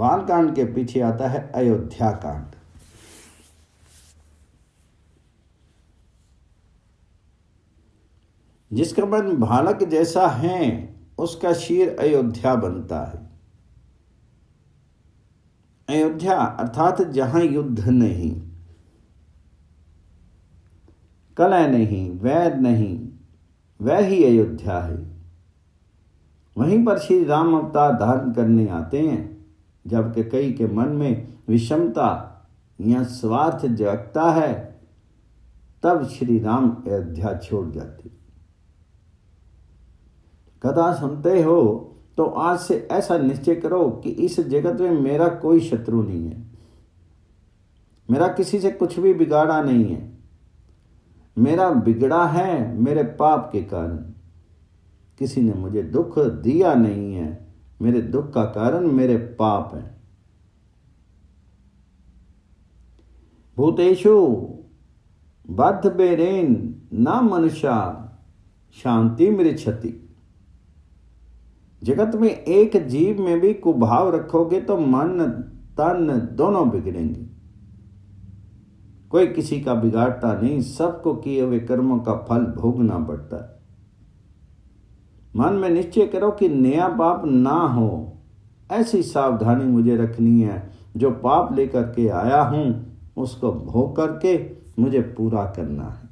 बालकांड के पीछे आता है अयोध्या कांड। जिसका मन भालक जैसा है उसका शीर अयोध्या बनता है। अयोध्या अर्थात जहां युद्ध नहीं, कलह नहीं, वैर नहीं, वह ही अयोध्या है। वहीं पर श्री राम अवतार धारण करने आते हैं। जब कई के मन में विषमता या स्वार्थ जगता है, तब श्री राम अयोध्या छोड़ जाते। कथा सुनते हो तो आज से ऐसा निश्चय करो कि इस जगत में मेरा कोई शत्रु नहीं है, मेरा किसी से कुछ भी बिगाड़ा नहीं है। मेरा बिगड़ा है मेरे पाप के कारण, किसी ने मुझे दुख दिया नहीं है, मेरे दुख का कारण मेरे पाप है। भूतेषु बद्ध बेरेन न मनुष्या शांति मृच्छति। जगत में एक जीव में भी कुभाव रखोगे तो मन तन दोनों बिगड़ेंगे। कोई किसी का बिगाड़ता नहीं, सबको किए हुए कर्मों का फल भोगना पड़ता है। मन में निश्चय करो कि नया पाप ना हो, ऐसी सावधानी मुझे रखनी है। जो पाप लेकर के आया हूं उसको भोग करके मुझे पूरा करना है।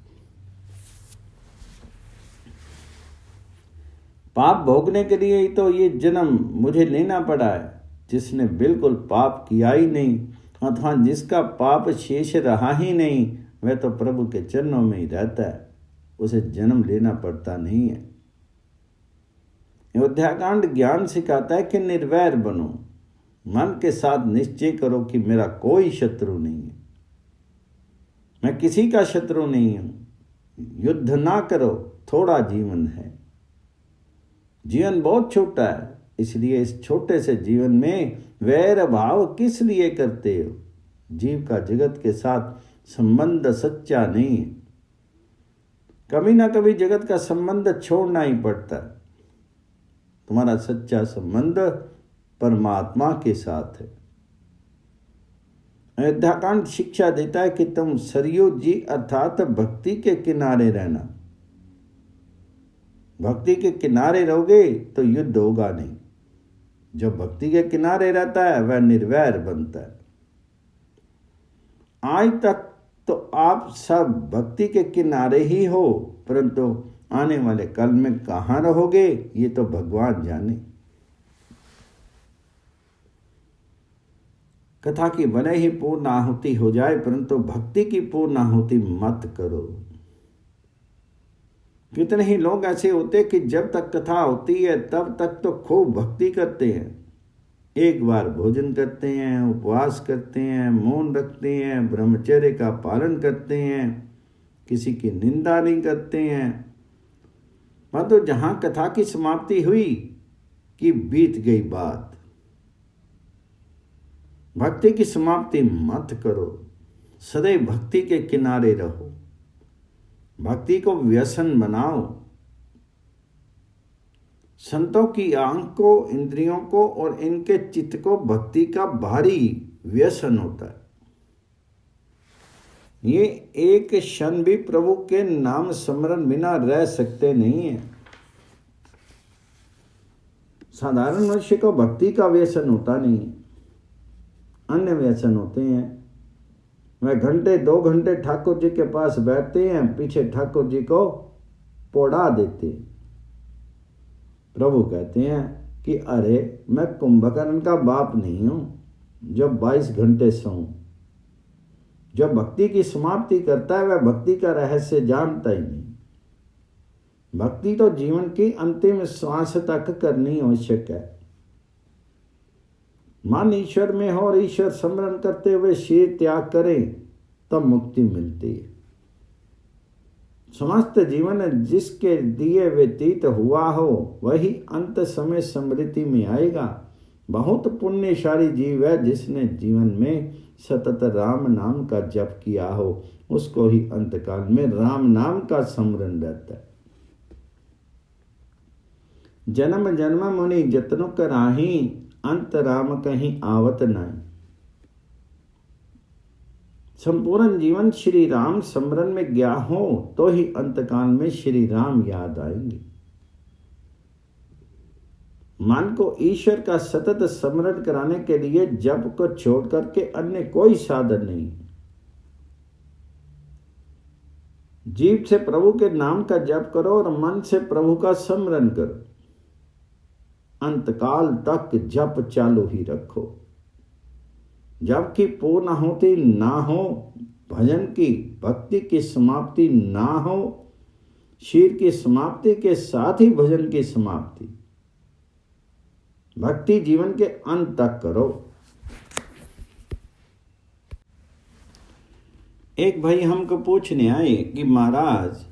पाप भोगने के लिए ही तो ये जन्म मुझे लेना पड़ा है। जिसने बिल्कुल पाप किया ही नहीं अथवा जिसका पाप शेष रहा ही नहीं, वह तो प्रभु के चरणों में ही रहता है, उसे जन्म लेना पड़ता नहीं है। अयोध्याकांड ज्ञान सिखाता है कि निर्वैर बनो। मन के साथ निश्चय करो कि मेरा कोई शत्रु नहीं है, मैं किसी का शत्रु नहीं हूं। युद्ध ना करो, थोड़ा जीवन है, जीवन बहुत छोटा है, इसलिए इस छोटे से जीवन में वैर भाव किस लिए करते हो। जीव का जगत के साथ संबंध सच्चा नहीं है, कभी ना कभी जगत का संबंध छोड़ना ही पड़ता है। तुम्हारा सच्चा संबंध परमात्मा के साथ है। अयोध्याकांड शिक्षा देता है कि तुम सरयू जी अर्थात भक्ति के किनारे रहना। भक्ति के किनारे रहोगे तो युद्ध होगा नहीं। जो भक्ति के किनारे रहता है वह निर्वैर बनता है। आज तक तो आप सब भक्ति के किनारे ही हो, परंतु आने वाले कल में कहाँ रहोगे ये तो भगवान जाने। कथा की भले ही पूर्ण आहुति हो जाए, परंतु भक्ति की पूर्ण आहुति मत करो। कितने ही लोग ऐसे होते कि जब तक कथा होती है तब तक तो खूब भक्ति करते हैं, एक बार भोजन करते हैं, उपवास करते हैं, मौन रखते हैं, ब्रह्मचर्य का पालन करते हैं, किसी की निंदा नहीं करते हैं। परंतु जहां कथा की समाप्ति हुई कि बीत गई बात। भक्ति की समाप्ति मत करो, सदैव भक्ति के किनारे रहो। भक्ति को व्यसन बनाओ। संतों की आंख को, इंद्रियों को और इनके चित्त को भक्ति का भारी व्यसन होता है। ये एक क्षण भी प्रभु के नाम स्मरण बिना रह सकते नहीं है। साधारण मनुष्य को भक्ति का व्यसन होता नहीं है, अन्य व्यसन होते हैं। वह घंटे 2 घंटे ठाकुर जी के पास बैठते हैं, पीछे ठाकुर जी को पोड़ा देते हैं। प्रभु कहते हैं कि अरे मैं कुंभकर्ण का बाप नहीं हूं जो 22 घंटे सोऊं। जब भक्ति की समाप्ति करता है वह भक्ति का रहस्य जानता ही नहीं। भक्ति तो जीवन की अंतिम श्वास तक करनी आवश्यक है। मन ईश्वर में हो और ईश्वर स्मरण करते हुए शरीर त्याग करें तब मुक्ति मिलती है। समस्त जीवन जिसके दिए व्यतीत हुआ हो वही अंत समय स्मृति में आएगा। बहुत पुण्यशाली जीव है जिसने जीवन में सतत राम नाम का जप किया हो, उसको ही अंतकाल में राम नाम का स्मरण रहता है। जन्म जन्म मुनि जतन कराही, अंत राम कहीं आवत न। संपूर्ण जीवन श्री राम स्मरण में गया हो तो ही अंतकाल में श्री राम याद आएंगे। मन को ईश्वर का सतत स्मरण कराने के लिए जप को छोड़ करके अन्य कोई साधन नहीं। जीभ से प्रभु के नाम का जप करो और मन से प्रभु का स्मरण करो। अंतकाल तक जप चालू ही रखो। जब की पूर्ण होती ना हो, भजन की भक्ति की समाप्ति ना हो, शीर की समाप्ति के साथ ही भजन की समाप्ति। भक्ति जीवन के अंत तक करो। एक भाई हमको पूछने आए कि महाराज,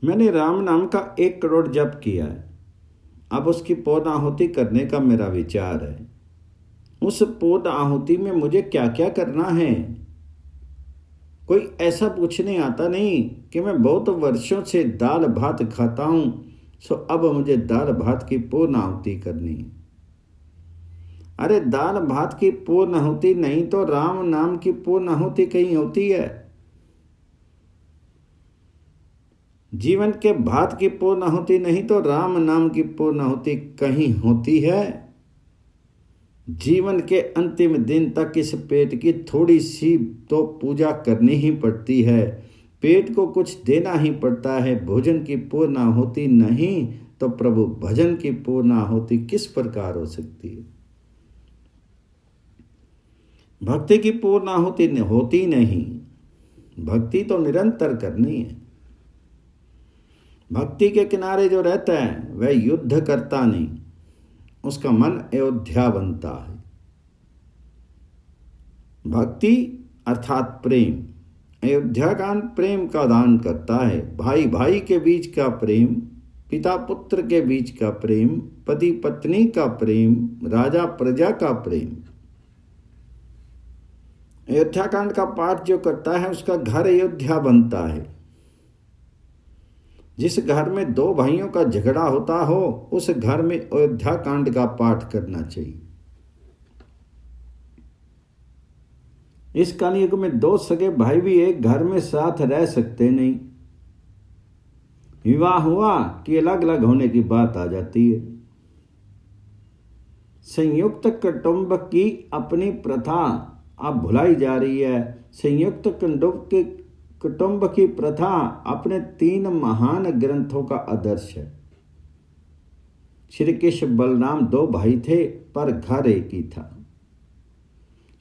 मैंने राम नाम का 1 करोड़ जप किया है, अब उसकी पौध आहुति करने का मेरा विचार है। उस पौध आहुति में मुझे क्या क्या करना है? कोई ऐसा पूछने आता नहीं कि मैं बहुत वर्षों से दाल भात खाता हूं, सो अब मुझे दाल भात की पूर्ण आहुति करनी है। अरे दाल भात की पूर्ण आहुति नहीं तो राम नाम की पूर्ण आहुति कहीं होती है? जीवन के भात की पूर्ण आहुति नहीं तो राम नाम की पूर्ण आहुति कहीं होती है? जीवन के अंतिम दिन तक इस पेट की थोड़ी सी तो पूजा करनी ही पड़ती है। पेट को कुछ देना ही पड़ता है। भोजन की पूर्ण आहुति नहीं तो प्रभु भजन की पूर्ण आहुति किस प्रकार हो सकती है? भक्ति की पूर्ण आहुति होती नहीं। भक्ति तो निरंतर करनी है। भक्ति के किनारे जो रहता है वह युद्ध करता नहीं, उसका मन अयोध्या बनता है। भक्ति अर्थात प्रेम। अयोध्या कांड प्रेम का दान करता है। भाई भाई के बीच का प्रेम, पिता पुत्र के बीच का प्रेम, पति पत्नी का प्रेम, राजा प्रजा का प्रेम। अयोध्या कांड का पाठ जो करता है उसका घर अयोध्या बनता है। जिस घर में 2 भाइयों का झगड़ा होता हो उस घर में अयोध्या कांड का पाठ करना चाहिए। इस कलयुग में 2 सगे भाई भी एक घर में साथ रह सकते नहीं। विवाह हुआ कि अलग अलग होने की बात आ जाती है। संयुक्त कुटुंब की अपनी प्रथा अब भुलाई जा रही है। संयुक्त कुटुंब की प्रथा अपने 3 महान ग्रंथों का आदर्श है। श्री कृष्ण बलराम 2 भाई थे पर घर एक ही था।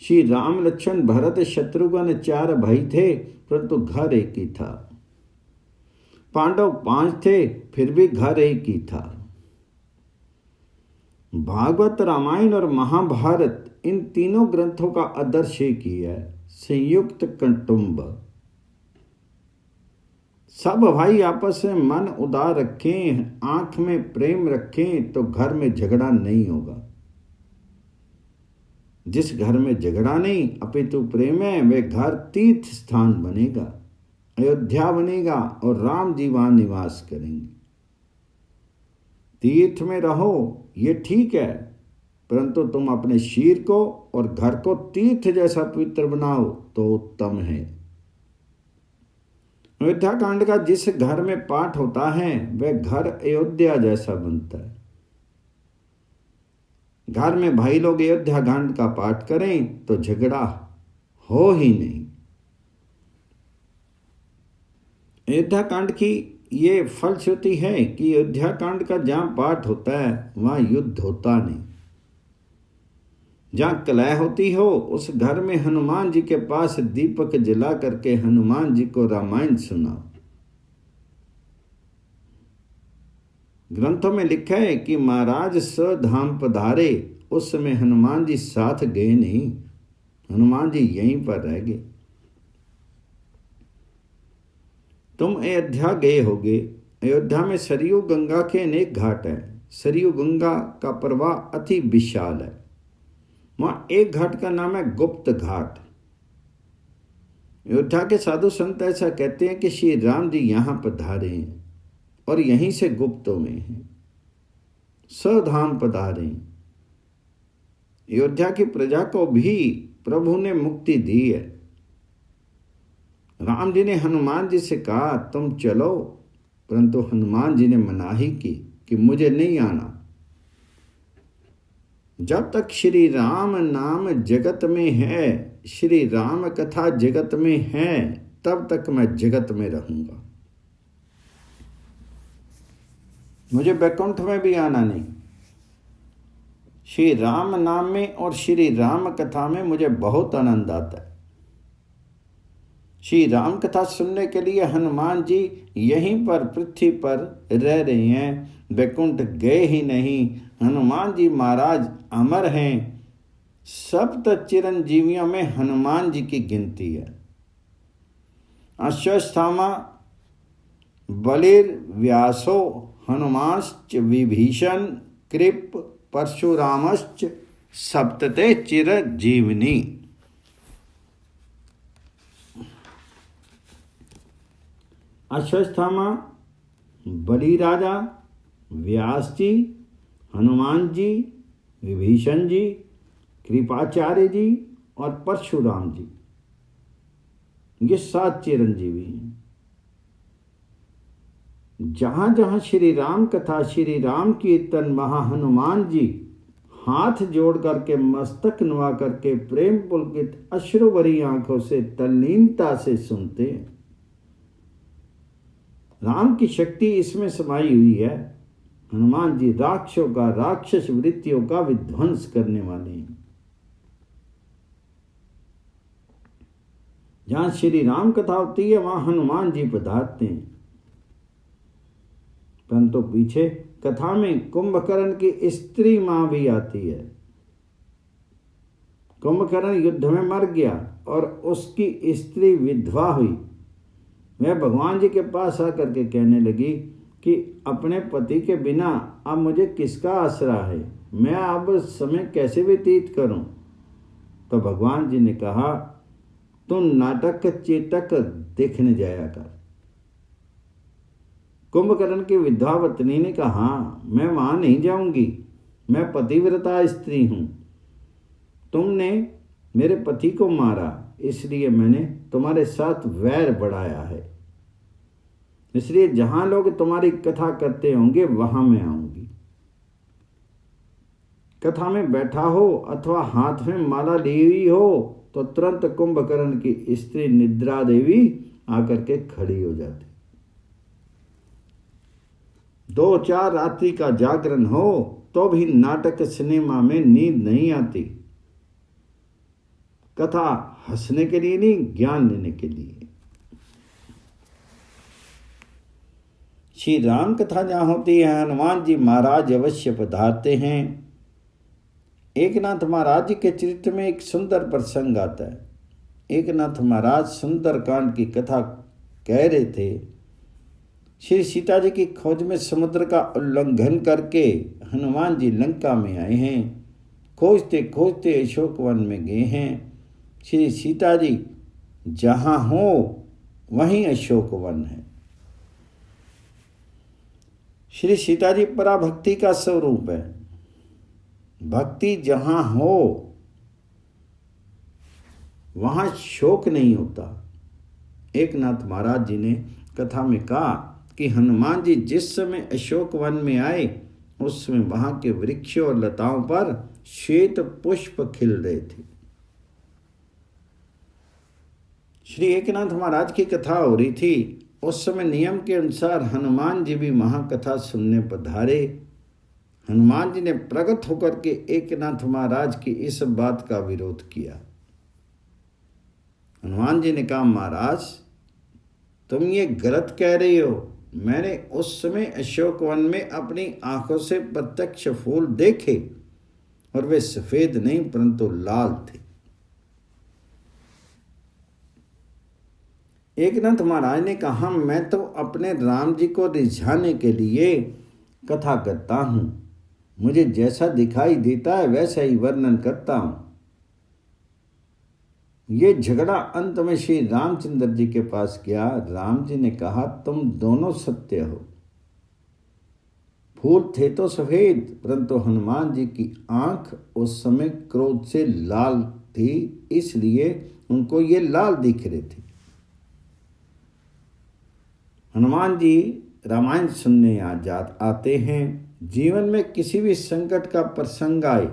श्री राम लक्ष्मण भरत शत्रुघ्न 4 भाई थे परंतु घर एक ही था। पांडव 5 थे फिर भी घर एक ही था। भागवत, रामायण और महाभारत इन तीनों ग्रंथों का आदर्श एक ही है, संयुक्त कुटुंब। सब भाई आपस में मन उदार रखें, आंख में प्रेम रखें तो घर में झगड़ा नहीं होगा। जिस घर में झगड़ा नहीं अपितु प्रेम है वह घर तीर्थ स्थान बनेगा, अयोध्या बनेगा और राम जी वहां निवास करेंगे। तीर्थ में रहो ये ठीक है, परंतु तुम अपने शीर को और घर को तीर्थ जैसा पवित्र बनाओ तो उत्तम है। अयोध्या कांड का जिस घर में पाठ होता है वह घर अयोध्या जैसा बनता है। घर में भाई लोग अयोध्या कांड का पाठ करें तो झगड़ा हो ही नहीं। अयोध्या कांड की ये फलश्रुति है कि अयोध्या कांड का जहां पाठ होता है वहां युद्ध होता नहीं। जहां कलह होती हो उस घर में हनुमान जी के पास दीपक जला करके हनुमान जी को रामायण सुनाओ। ग्रंथों में लिखा है कि महाराज स्वधाम पधारे, उस समय हनुमान जी साथ गए नहीं, हनुमान जी यहीं पर रह गए। तुम अयोध्या गए होगे। अयोध्या में सरयू गंगा के अनेक घाट हैं। सरयू गंगा का प्रवाह अति विशाल है। वहां एक घाट का नाम है गुप्त घाट। अयोध्या के साधु संत ऐसा कहते हैं कि श्री राम जी यहां पधारे हैं और यहीं से गुप्तों में हैं। स्वधाम पधारे। अयोध्या की प्रजा को भी प्रभु ने मुक्ति दी है। राम जी ने हनुमान जी से कहा तुम चलो, परंतु हनुमान जी ने मनाही की कि मुझे नहीं आना। जब तक श्री राम नाम जगत में है, श्री राम कथा जगत में है, तब तक मैं जगत में रहूंगा। मुझे वैकुंठ में भी आना नहीं। श्री राम नाम में और श्री राम कथा में मुझे बहुत आनंद आता है। श्री राम कथा सुनने के लिए हनुमान जी यहीं पर पृथ्वी पर रह रहे हैं, वैकुंठ गए ही नहीं। हनुमान जी महाराज अमर हैं। सप्त चिरंजीवियों में हनुमान जी की गिनती है। अश्वत्थामा बलिर व्यासो हनुमांश्च विभीषण कृप परशुरामश्च सप्तते चिरजीविनी। अश्वत्थामा, बलि राजा, व्यास जी, हनुमान जी, विभीषण जी, कृपाचार्य जी और परशुराम जी, ये 7 चिरंजीवी हैं। जहां जहां श्री राम कथा, श्री राम कीर्तन, वहां हनुमान जी हाथ जोड़ करके, मस्तक नुआ करके, प्रेम पुलकित अश्रु भरी आंखों से तल्लीनता से सुनते हैं। राम की शक्ति इसमें समाई हुई है। हनुमान जी राक्षसों का, राक्षस वृत्तियों का विध्वंस करने वाले हैं। जहां श्री राम कथा होती है वहां हनुमान जी पधारते हैं। परंतु पीछे कथा में कुंभकर्ण की स्त्री मां भी आती है। कुंभकर्ण युद्ध में मर गया और उसकी स्त्री विधवा हुई। वह भगवान जी के पास आकर के कहने लगी कि अपने पति के बिना अब मुझे किसका आसरा है, मैं अब समय कैसे व्यतीत करूं। तो भगवान जी ने कहा तुम नाटक चेटक देखने जाया कर। कुंभकर्ण की विधवा पत्नी ने कहा मैं वहां नहीं जाऊंगी, मैं पतिव्रता स्त्री हूं। तुमने मेरे पति को मारा, इसलिए मैंने तुम्हारे साथ वैर बढ़ाया है। इसलिए जहां लोग तुम्हारी कथा करते होंगे वहां मैं आऊंगी। कथा में बैठा हो अथवा हाथ में माला ली हुई हो तो तुरंत कुंभकर्ण की स्त्री निद्रा देवी आकर के खड़ी हो जाती। 2-4 रात्रि का जागरण हो तो भी नाटक सिनेमा में नींद नहीं आती। कथा हंसने के लिए नहीं, ज्ञान लेने के लिए। श्री राम कथा जहां होती है हनुमान जी महाराज अवश्य पधारते हैं। एकनाथ महाराज जी के चरित्र में एक सुंदर प्रसंग आता है। एकनाथ महाराज सुंदरकांड की कथा कह रहे थे। श्री सीता जी की खोज में समुद्र का उल्लंघन करके हनुमान जी लंका में आए हैं। खोजते खोजते अशोकवन में गए हैं। श्री सीता जी जहां हो वहीं अशोकवन है। श्री सीता जी पराभक्ति का स्वरूप है। भक्ति जहां हो वहां शोक नहीं होता। एकनाथ महाराज जी ने कथा में कहा कि हनुमान जी जिस समय अशोकवन में आए उस समय वहां के वृक्षों और लताओं पर श्वेत पुष्प खिल रहे थे। श्री एकनाथ महाराज की कथा हो रही थी। उस समय नियम के अनुसार हनुमान जी भी महाकथा सुनने पधारे। हनुमान जी ने प्रकट होकर के एकनाथ महाराज की इस बात का विरोध किया। हनुमान जी ने कहा महाराज तुम ये गलत कह रही हो। मैंने उस समय अशोकवन में अपनी आंखों से प्रत्यक्ष फूल देखे और वे सफेद नहीं परंतु लाल थे। एकनाथ महाराज ने कहा मैं तो अपने राम जी को रिझाने के लिए कथा करता हूं। मुझे जैसा दिखाई देता है वैसा ही वर्णन करता हूं। ये झगड़ा अंत में श्री रामचंद्र जी के पास गया। राम जी ने कहा तुम दोनों सत्य हो। फूल थे तो सफेद, परंतु हनुमान जी की आंख उस समय क्रोध से लाल थी, इसलिए उनको ये लाल दिख रहे थे। हनुमान जी रामायण सुनने आते हैं। जीवन में किसी भी संकट का प्रसंग आए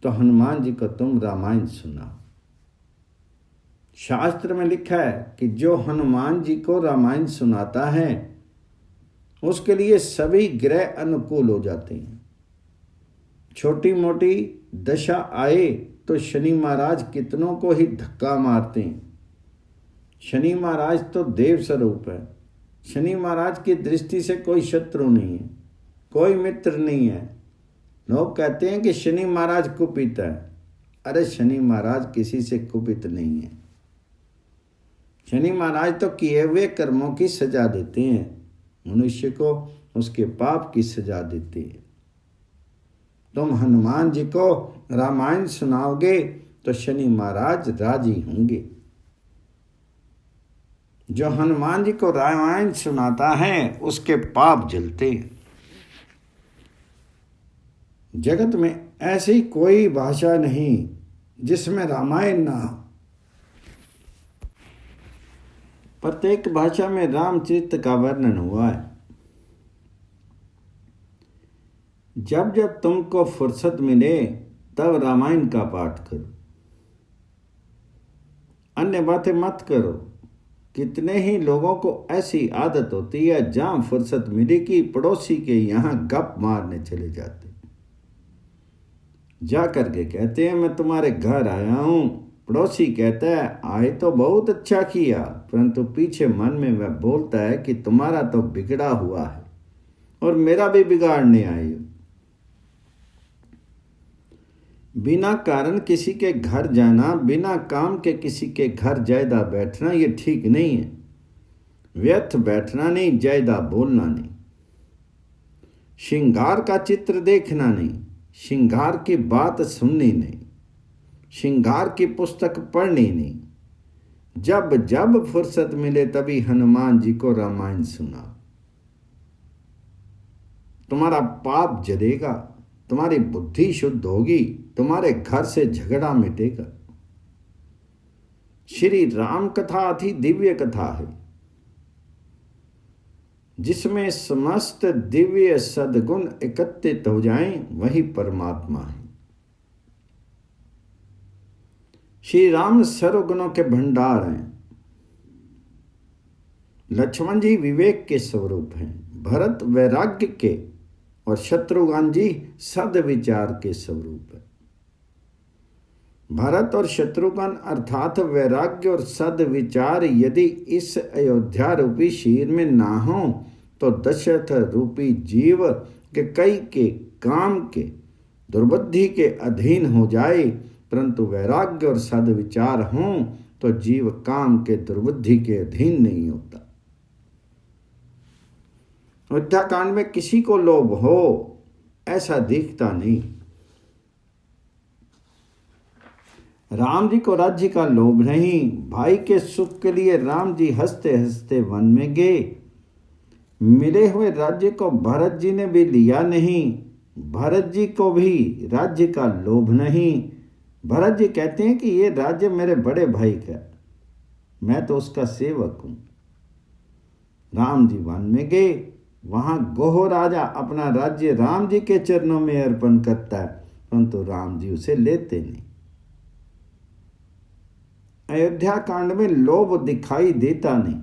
तो हनुमान जी को तुम रामायण सुनाओ। शास्त्र में लिखा है कि जो हनुमान जी को रामायण सुनाता है उसके लिए सभी ग्रह अनुकूल हो जाते हैं। छोटी मोटी दशा आए तो शनि महाराज कितनों को ही धक्का मारते हैं। शनि महाराज तो देव स्वरूप है। शनि महाराज की दृष्टि से कोई शत्रु नहीं है, कोई मित्र नहीं है। लोग कहते हैं कि शनि महाराज कुपित है। अरे शनि महाराज किसी से कुपित नहीं है। शनि महाराज तो किए हुए कर्मों की सजा देते हैं, मनुष्य को उसके पाप की सजा देते हैं। तुम हनुमान जी को रामायण सुनाओगे तो शनि महाराज राजी होंगे। जो हनुमान जी को रामायण सुनाता है उसके पाप जलते हैं। जगत में ऐसी कोई भाषा नहीं जिसमें रामायण ना हो। प्रत्येक भाषा में रामचरित्र का वर्णन हुआ है। जब जब तुमको फुर्सत मिले तब रामायण का पाठ करो, अन्य बातें मत करो। कितने ही लोगों को ऐसी आदत होती है, जहां फुर्सत मिली कि पड़ोसी के यहाँ गप मारने चले जाते, जा करके कहते हैं मैं तुम्हारे घर आया हूं। पड़ोसी कहता है आए तो बहुत अच्छा किया, परंतु पीछे मन में वह बोलता है कि तुम्हारा तो बिगड़ा हुआ है और मेरा भी बिगाड़ने आए हो। बिना कारण किसी के घर जाना, बिना काम के किसी के घर जायदा बैठना, ये ठीक नहीं है। व्यर्थ बैठना नहीं, जायदा बोलना नहीं। श्रृंगार का चित्र देखना नहीं, श्रृंगार की बात सुननी नहीं, श्रृंगार की पुस्तक पढ़नी नहीं। जब जब फुर्सत मिले तभी हनुमान जी को रामायण सुना। तुम्हारा पाप जलेगा, तुम्हारी बुद्धि शुद्ध होगी, तुम्हारे घर से झगड़ा मिटेगा। श्री राम कथा अति दिव्य कथा है, जिसमें समस्त दिव्य सद्गुण एकत्रित हो जाएं, वही परमात्मा है। श्री राम सर्वगुणों के भंडार हैं। लक्ष्मण जी विवेक के स्वरूप हैं, भरत वैराग्य के और शत्रुघ्न जी सद्विचार के स्वरूप है। भरत और शत्रुघ्न अर्थात वैराग्य और सद्विचार यदि इस अयोध्या रूपी शीर में ना हो तो दशरथ रूपी जीव के कई के काम के दुर्बुद्धि के अधीन हो जाए, परंतु वैराग्य और सद्विचार हों तो जीव काम के दुर्बुद्धि के अधीन नहीं होता। अयोध्या कांड में किसी को लोभ हो ऐसा दिखता नहीं। राम जी को राज्य का लोभ नहीं। भाई के सुख के लिए राम जी हंसते हंसते वन में गए। मिले हुए राज्य को भरत जी ने भी लिया नहीं। भरत जी को भी राज्य का लोभ नहीं। भरत जी कहते हैं कि ये राज्य मेरे बड़े भाई का, मैं तो उसका सेवक हूं। राम जी वन में गए, वहां गोह राजा अपना राज्य राम जी के चरणों में अर्पण करता है, परंतु राम जी उसे लेते नहीं। अयोध्या कांड में लोभ दिखाई देता नहीं,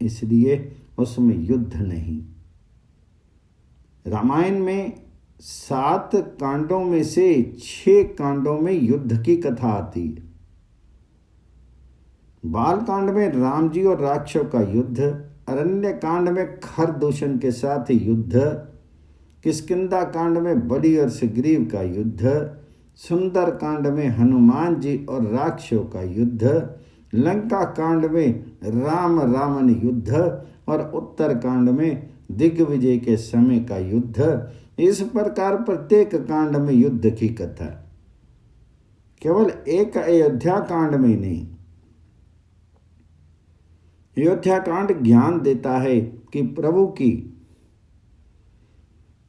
इसलिए उसमें युद्ध नहीं। रामायण में 7 कांडों में से 6 कांडों में युद्ध की कथा आती है। बाल कांड में राम जी और राक्षसों का युद्ध, अरण्य कांड में खरदूषण के साथ युद्ध, किष्किंधा कांड में बलि और सुग्रीव का युद्ध, सुंदर कांड में हनुमान जी और राक्षसों का युद्ध, लंका कांड में राम रावण युद्ध और उत्तर कांड में दिग्विजय के समय का युद्ध। इस प्रकार प्रत्येक कांड में युद्ध की कथा, केवल एक अयोध्या कांड में नहीं। अयोध्या कांड ज्ञान देता है कि प्रभु की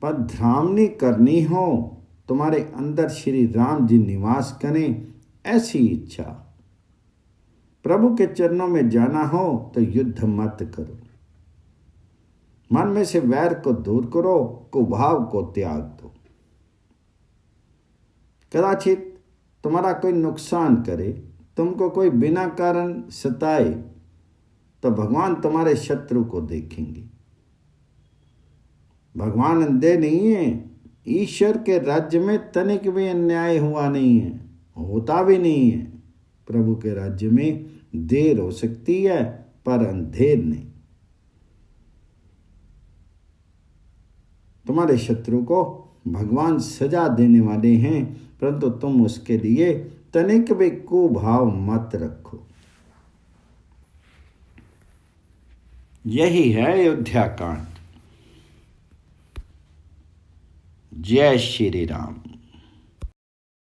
पधरामनी करनी हो, तुम्हारे अंदर श्री राम जी निवास करें, ऐसी इच्छा। प्रभु के चरणों में जाना हो तो युद्ध मत करो। मन में से वैर को दूर करो, कुभाव को त्याग दो। कदाचित तुम्हारा कोई नुकसान करे, तुमको कोई बिना कारण सताए, तो भगवान तुम्हारे शत्रु को देखेंगे। भगवान अंधे नहीं है। ईश्वर के राज्य में तनिक भी अन्याय हुआ नहीं है, होता भी नहीं है। प्रभु के राज्य में देर हो सकती है पर अंधेर नहीं। तुम्हारे शत्रु को भगवान सजा देने वाले हैं, परंतु तुम उसके लिए तनिक भी कुभाव मत रखो। यही है अयोध्या कांड। जय श्री राम।